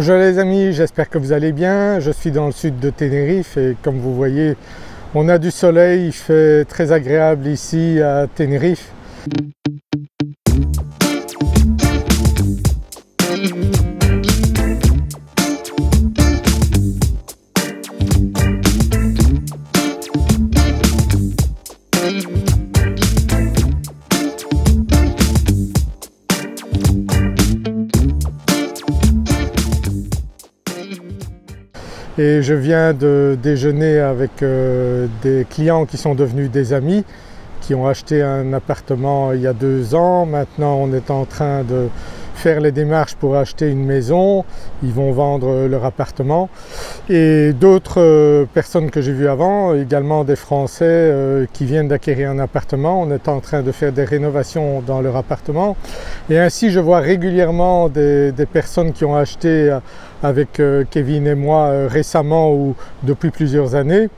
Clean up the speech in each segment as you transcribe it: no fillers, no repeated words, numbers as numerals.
Bonjour les amis, j'espère que vous allez bien. Je suis dans le sud de Tenerife et comme vous voyez, on a du soleil, il fait très agréable ici à Tenerife. Et je viens de déjeuner avec des clients qui sont devenus des amis, qui ont acheté un appartement il y a 2 ans. Maintenant, on est en train de faire les démarches pour acheter une maison. Ils vont vendre leur appartement. Et d'autres personnes que j'ai vues avant, également des Français qui viennent d'acquérir un appartement. On est en train de faire des rénovations dans leur appartement. Et ainsi, je vois régulièrement des personnes qui ont acheté avec Kevin et moi récemment ou depuis plusieurs années.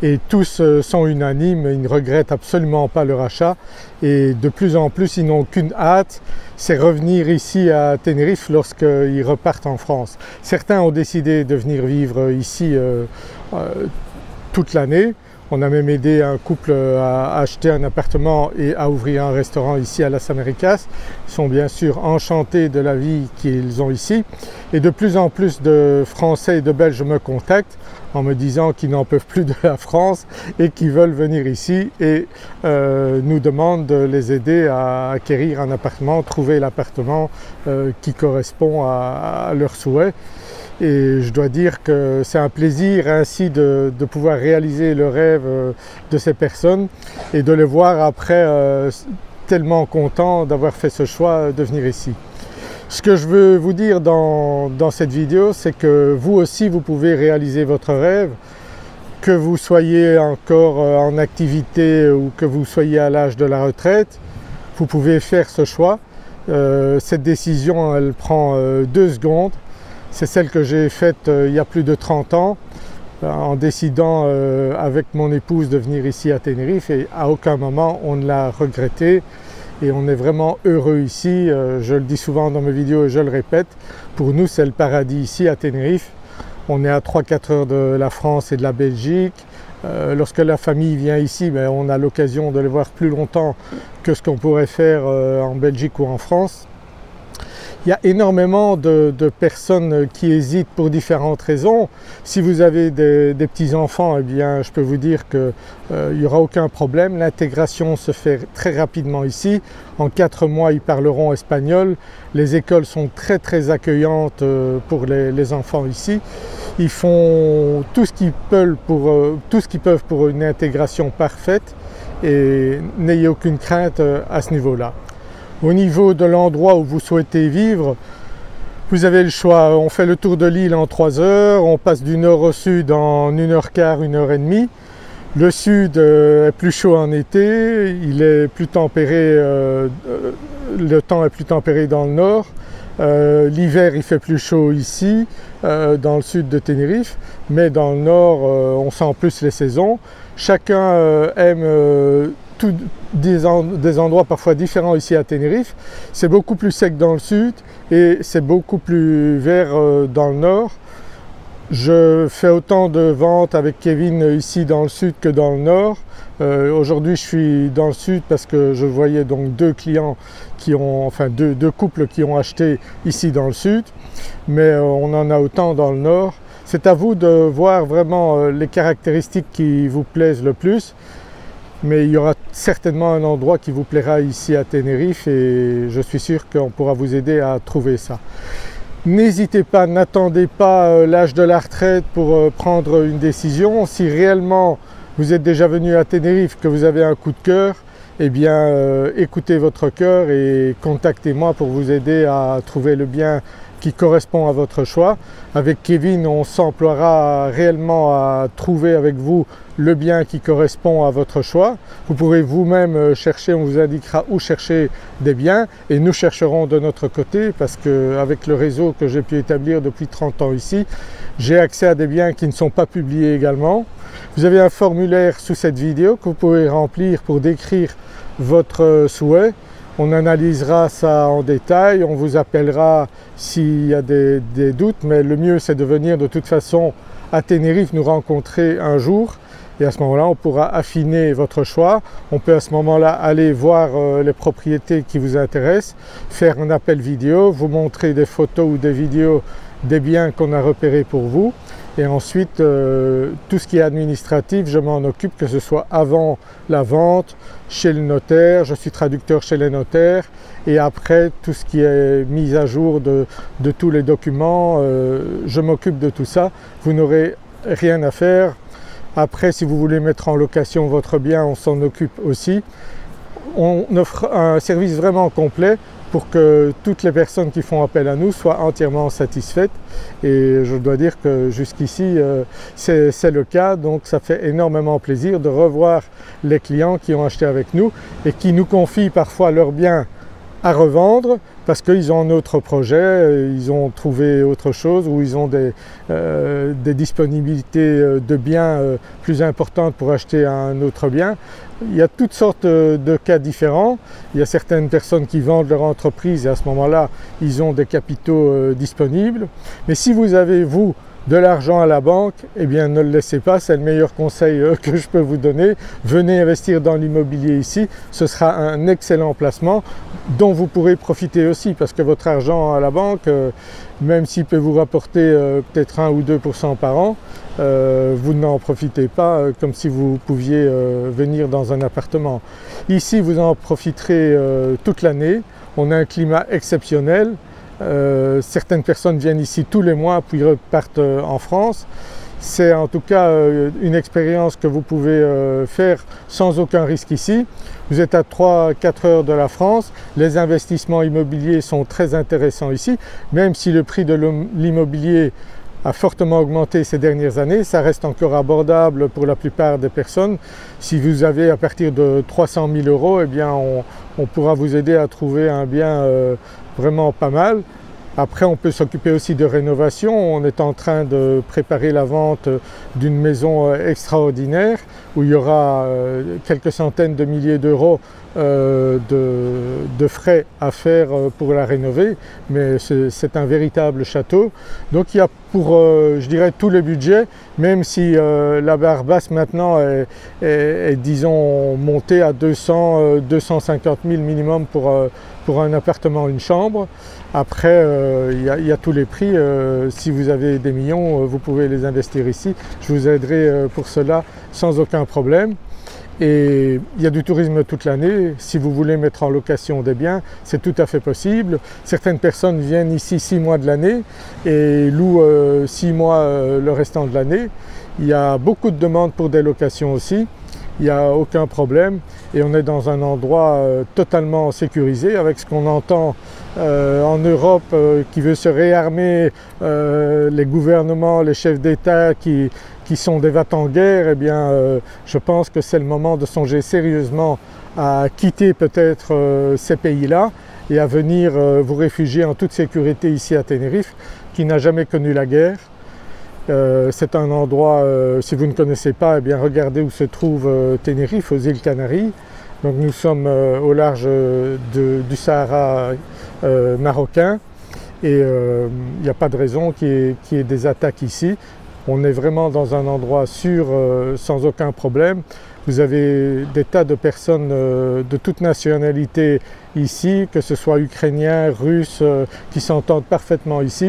Et tous sont unanimes, ils ne regrettent absolument pas leur achat et de plus en plus ils n'ont qu'une hâte, c'est revenir ici à Tenerife lorsqu'ils repartent en France. Certains ont décidé de venir vivre ici toute l'année. On a même aidé un couple à acheter un appartement et à ouvrir un restaurant ici à Las Américas. Ils sont bien sûr enchantés de la vie qu'ils ont ici. Et de plus en plus de Français et de Belges me contactent en me disant qu'ils n'en peuvent plus de la France et qu'ils veulent venir ici et nous demandent de les aider à acquérir un appartement, trouver l'appartement qui correspond à leurs souhaits. Et je dois dire que c'est un plaisir ainsi de pouvoir réaliser le rêve de ces personnes et de les voir après tellement contents d'avoir fait ce choix de venir ici. Ce que je veux vous dire dans cette vidéo, c'est que vous aussi vous pouvez réaliser votre rêve, que vous soyez encore en activité ou que vous soyez à l'âge de la retraite, vous pouvez faire ce choix. Cette décision, elle prend 2 secondes. C'est celle que j'ai faite il y a plus de 30 ans en décidant avec mon épouse de venir ici à Tenerife et à aucun moment on ne l'a regretté et on est vraiment heureux ici. Je le dis souvent dans mes vidéos et je le répète, pour nous c'est le paradis ici à Tenerife. On est à 3-4 heures de la France et de la Belgique. Lorsque la famille vient ici, on a l'occasion de les voir plus longtemps que ce qu'on pourrait faire en Belgique ou en France. Il y a énormément de personnes qui hésitent pour différentes raisons. Si vous avez des petits-enfants, eh bien, je peux vous dire qu'il n'y aura aucun problème. L'intégration se fait très rapidement ici. En 4 mois, ils parleront espagnol. Les écoles sont très accueillantes pour les enfants ici. Ils font tout ce qu'ils peuvent pour une intégration parfaite et n'ayez aucune crainte à ce niveau-là. Au niveau de l'endroit où vous souhaitez vivre, vous avez le choix. On fait le tour de l'île en 3 heures, on passe du nord au sud en 1h15, 1h30. Le sud est plus chaud en été, il est plus tempéré, le temps est plus tempéré dans le nord. L'hiver il fait plus chaud ici, dans le sud de Tenerife, mais dans le nord on sent plus les saisons. Chacun aime des endroits parfois différents ici à Tenerife. C'est beaucoup plus sec dans le sud et c'est beaucoup plus vert dans le nord. Je fais autant de ventes avec Kevin ici dans le sud que dans le nord. Aujourd'hui je suis dans le sud parce que je voyais donc 2 clients qui ont, enfin deux couples qui ont acheté ici dans le sud, mais on en a autant dans le nord. C'est à vous de voir vraiment les caractéristiques qui vous plaisent le plus. Mais il y aura certainement un endroit qui vous plaira ici à Tenerife et je suis sûr qu'on pourra vous aider à trouver ça. N'hésitez pas, n'attendez pas l'âge de la retraite pour prendre une décision. Si réellement vous êtes déjà venu à Tenerife, que vous avez un coup de cœur, eh bien écoutez votre cœur et contactez-moi pour vous aider à trouver le bien qui correspond à votre choix. Avec Kevin, on s'emploiera réellement à trouver avec vous le bien qui correspond à votre choix. Vous pourrez vous-même chercher, on vous indiquera où chercher des biens et nous chercherons de notre côté parce qu'avec le réseau que j'ai pu établir depuis 30 ans ici, j'ai accès à des biens qui ne sont pas publiés également. Vous avez un formulaire sous cette vidéo que vous pouvez remplir pour décrire votre souhait. On analysera ça en détail, on vous appellera s'il y a des doutes, mais le mieux c'est de venir de toute façon à Tenerife nous rencontrer un jour et à ce moment-là on pourra affiner votre choix. On peut à ce moment-là aller voir les propriétés qui vous intéressent, faire un appel vidéo, vous montrer des photos ou des vidéos des biens qu'on a repérés pour vous. Et ensuite, tout ce qui est administratif, je m'en occupe, que ce soit avant la vente, chez le notaire, je suis traducteur chez les notaires, et après, tout ce qui est mise à jour de tous les documents, je m'occupe de tout ça. Vous n'aurez rien à faire. Après, si vous voulez mettre en location votre bien, on s'en occupe aussi. On offre un service vraiment complet pour que toutes les personnes qui font appel à nous soient entièrement satisfaites, et je dois dire que jusqu'ici c'est le cas, donc ça fait énormément plaisir de revoir les clients qui ont acheté avec nous et qui nous confient parfois leurs biens à revendre parce qu'ils ont un autre projet, ils ont trouvé autre chose ou ils ont des disponibilités de biens plus importantes pour acheter un autre bien. Il y a toutes sortes de cas différents. Il y a certaines personnes qui vendent leur entreprise et à ce moment-là, ils ont des capitaux disponibles. Mais si vous avez, vous, de l'argent à la banque, eh bien ne le laissez pas, c'est le meilleur conseil que je peux vous donner. Venez investir dans l'immobilier ici, ce sera un excellent placement dont vous pourrez profiter aussi parce que votre argent à la banque, même s'il peut vous rapporter peut-être 1 ou 2% par an, vous n'en profitez pas comme si vous pouviez venir dans un appartement. Ici, vous en profiterez toute l'année, on a un climat exceptionnel. Certaines personnes viennent ici tous les mois puis repartent en France. C'est en tout cas une expérience que vous pouvez faire sans aucun risque ici. Vous êtes à 3-4 heures de la France, les investissements immobiliers sont très intéressants ici, même si le prix de l'immobilier a fortement augmenté ces dernières années, ça reste encore abordable pour la plupart des personnes. Si vous avez à partir de 300 000 €, eh bien on pourra vous aider à trouver un bien vraiment pas mal. Après, on peut s'occuper aussi de rénovation. On est en train de préparer la vente d'une maison extraordinaire où il y aura quelques centaines de milliers d'euros de frais à faire pour la rénover, mais c'est un véritable château. Donc il y a pour, je dirais, tous les budgets, même si la barre basse maintenant est disons, montée à 200-250 000 minimum pour un appartement, une chambre. Après, il y a tous les prix. Si vous avez des millions, vous pouvez les investir ici. Je vous aiderai pour cela sans aucun problème. Et il y a du tourisme toute l'année. Si vous voulez mettre en location des biens, c'est tout à fait possible. Certaines personnes viennent ici 6 mois de l'année et louent 6 mois le restant de l'année. Il y a beaucoup de demandes pour des locations aussi. Il n'y a aucun problème et on est dans un endroit totalement sécurisé avec ce qu'on entend en Europe qui veut se réarmer, les gouvernements, les chefs d'État qui sont des va-t-en-guerre. Eh bien je pense que c'est le moment de songer sérieusement à quitter peut-être ces pays-là et à venir vous réfugier en toute sécurité ici à Tenerife qui n'a jamais connu la guerre. C'est un endroit, si vous ne connaissez pas, eh bien regardez où se trouve Tenerife, aux îles Canaries. Donc nous sommes au large du Sahara marocain et il n'y a pas de raison qu'il y ait des attaques ici. On est vraiment dans un endroit sûr, sans aucun problème. Vous avez des tas de personnes de toute nationalité ici, que ce soit ukrainiens, russes, qui s'entendent parfaitement ici.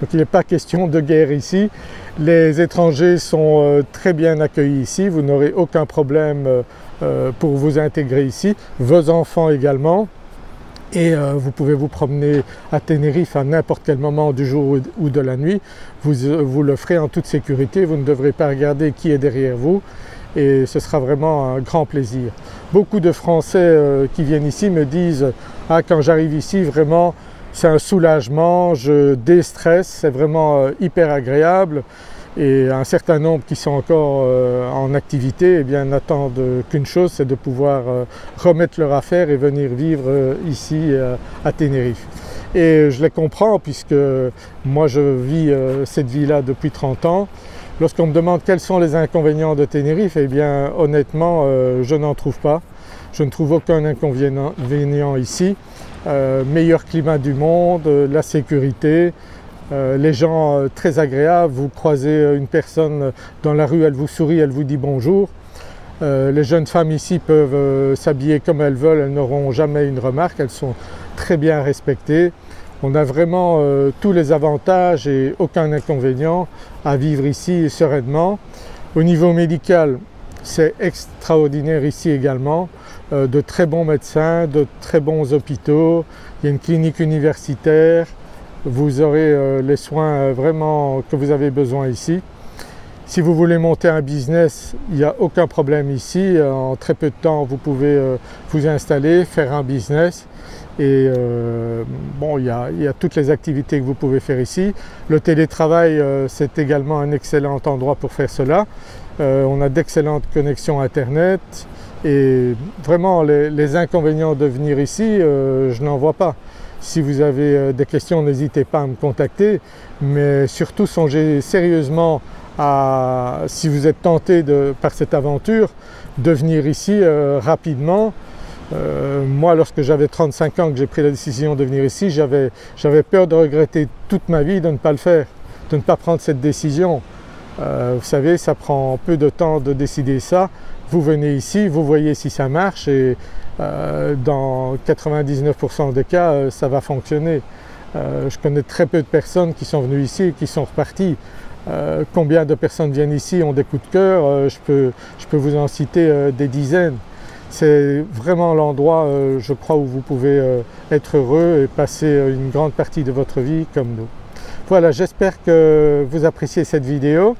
Donc il n'est pas question de guerre ici. Les étrangers sont très bien accueillis ici, vous n'aurez aucun problème pour vous intégrer ici, vos enfants également. Et vous pouvez vous promener à Tenerife à n'importe quel moment du jour ou de la nuit. Vous le ferez en toute sécurité, vous ne devrez pas regarder qui est derrière vous. Et ce sera vraiment un grand plaisir. Beaucoup de Français qui viennent ici me disent « Ah, quand j'arrive ici, vraiment, c'est un soulagement, je déstresse, c'est vraiment hyper agréable. » Et un certain nombre qui sont encore en activité, eh bien, n'attendent qu'une chose, c'est de pouvoir remettre leur affaire et venir vivre ici à Tenerife. Et je les comprends puisque moi je vis cette vie-là depuis 30 ans. Lorsqu'on me demande quels sont les inconvénients de Tenerife, eh bien honnêtement je n'en trouve pas. Je ne trouve aucun inconvénient ici. Meilleur climat du monde, la sécurité, les gens très agréables. Vous croisez une personne dans la rue, elle vous sourit, elle vous dit bonjour. Les jeunes femmes ici peuvent s'habiller comme elles veulent, elles n'auront jamais une remarque, elles sont très bien respectées. On a vraiment tous les avantages et aucun inconvénient à vivre ici sereinement. Au niveau médical, c'est extraordinaire ici également. De très bons médecins, de très bons hôpitaux, il y a une clinique universitaire, vous aurez les soins vraiment que vous avez besoin ici. Si vous voulez monter un business, il n'y a aucun problème ici. En très peu de temps, vous pouvez vous installer, faire un business. Et bon, il y a toutes les activités que vous pouvez faire ici. Le télétravail, c'est également un excellent endroit pour faire cela. On a d'excellentes connexions Internet. Et vraiment, les inconvénients de venir ici, je n'en vois pas. Si vous avez des questions, n'hésitez pas à me contacter. Mais surtout, songez sérieusement si vous êtes tenté par cette aventure, de venir ici rapidement. Moi, lorsque j'avais 35 ans que j'ai pris la décision de venir ici, j'avais peur de regretter toute ma vie de ne pas le faire, de ne pas prendre cette décision. Vous savez, ça prend peu de temps de décider ça. Vous venez ici, vous voyez si ça marche et dans 99% des cas, ça va fonctionner. Je connais très peu de personnes qui sont venues ici et qui sont reparties. Combien de personnes viennent ici, ont des coups de cœur, je peux vous en citer des dizaines. C'est vraiment l'endroit, je crois, où vous pouvez être heureux et passer une grande partie de votre vie comme nous. Voilà, j'espère que vous appréciez cette vidéo.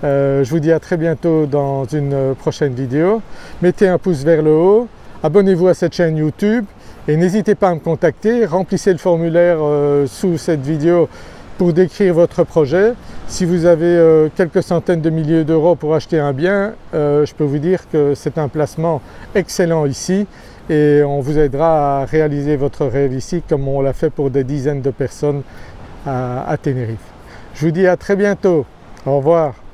Je vous dis à très bientôt dans une prochaine vidéo. Mettez un pouce vers le haut, abonnez-vous à cette chaîne YouTube et n'hésitez pas à me contacter. Remplissez le formulaire sous cette vidéo pour décrire votre projet. Si vous avez quelques centaines de milliers d'euros pour acheter un bien, je peux vous dire que c'est un placement excellent ici et on vous aidera à réaliser votre rêve ici comme on l'a fait pour des dizaines de personnes à Tenerife. Je vous dis à très bientôt. Au revoir.